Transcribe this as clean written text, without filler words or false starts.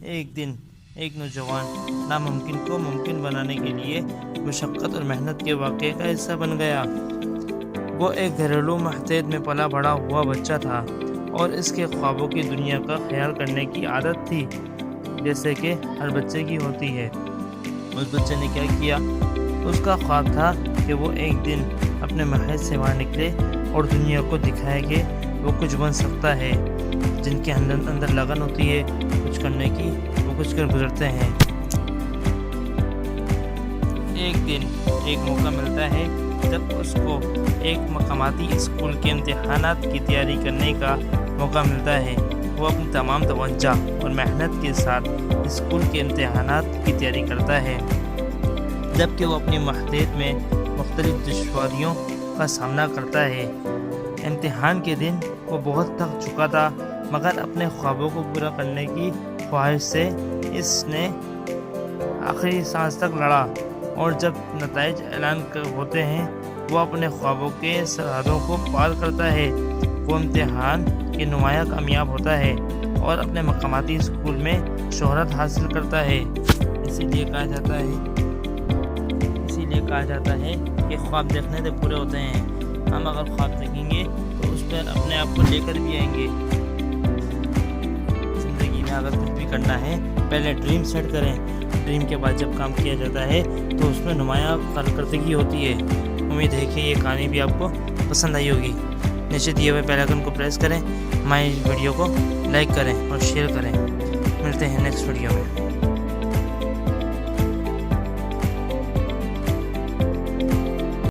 ایک دن ایک نوجوان ناممکن کو ممکن بنانے کے لیے مشقت اور محنت کے واقعے کا حصہ بن گیا۔ وہ ایک گھریلو محیط میں پلا بڑا ہوا بچہ تھا اور اس کے خوابوں کی دنیا کا خیال کرنے کی عادت تھی، جیسے کہ ہر بچے کی ہوتی ہے۔ اس بچے نے کیا کیا؟ اس کا خواب تھا کہ وہ ایک دن اپنے محیط سے باہر نکلے اور دنیا کو دکھائے کہ وہ کچھ بن سکتا ہے۔ جن کے اندر لگن ہوتی ہے کچھ کرنے کی، وہ کچھ کر گزرتے ہیں۔ ایک دن ایک موقع ملتا ہے جب اس کو ایک مقامی اسکول کے امتحانات کی تیاری کرنے کا موقع ملتا ہے۔ وہ اپنی تمام توجہ اور محنت کے ساتھ اسکول کے امتحانات کی تیاری کرتا ہے، جبکہ وہ اپنی محیط میں مختلف دشواریوں کا سامنا کرتا ہے۔ امتحان کے دن وہ بہت تھک چکا تھا، مگر اپنے خوابوں کو پورا کرنے کی خواہش سے اس نے آخری سانس تک لڑا، اور جب نتائج اعلان ہوتے ہیں وہ اپنے خوابوں کے سرحدوں کو پار کرتا ہے۔ وہ امتحان کے نمایاں کامیاب ہوتا ہے اور اپنے مقامی اسکول میں شہرت حاصل کرتا ہے۔ اسی لیے کہا جاتا ہے کہ خواب دیکھنے سے پورے ہوتے ہیں۔ ہم اگر خواب دیکھیں گے تو اس پر اپنے آپ کو لے کر بھی آئیں گے۔ زندگی میں اگر کچھ بھی کرنا ہے پہلے ڈریم سیٹ کریں، ڈریم کے بعد جب کام کیا جاتا ہے تو اس میں نمایاں کارکردگی ہوتی ہے۔ امید ہے کہ یہ کہانی بھی آپ کو پسند آئی ہوگی۔ نیچے دیے ہوئے بیل آئکن کو پریس کریں، ہماری ویڈیو کو لائک کریں اور شیئر کریں۔ ملتے ہیں نیکسٹ ویڈیو میں۔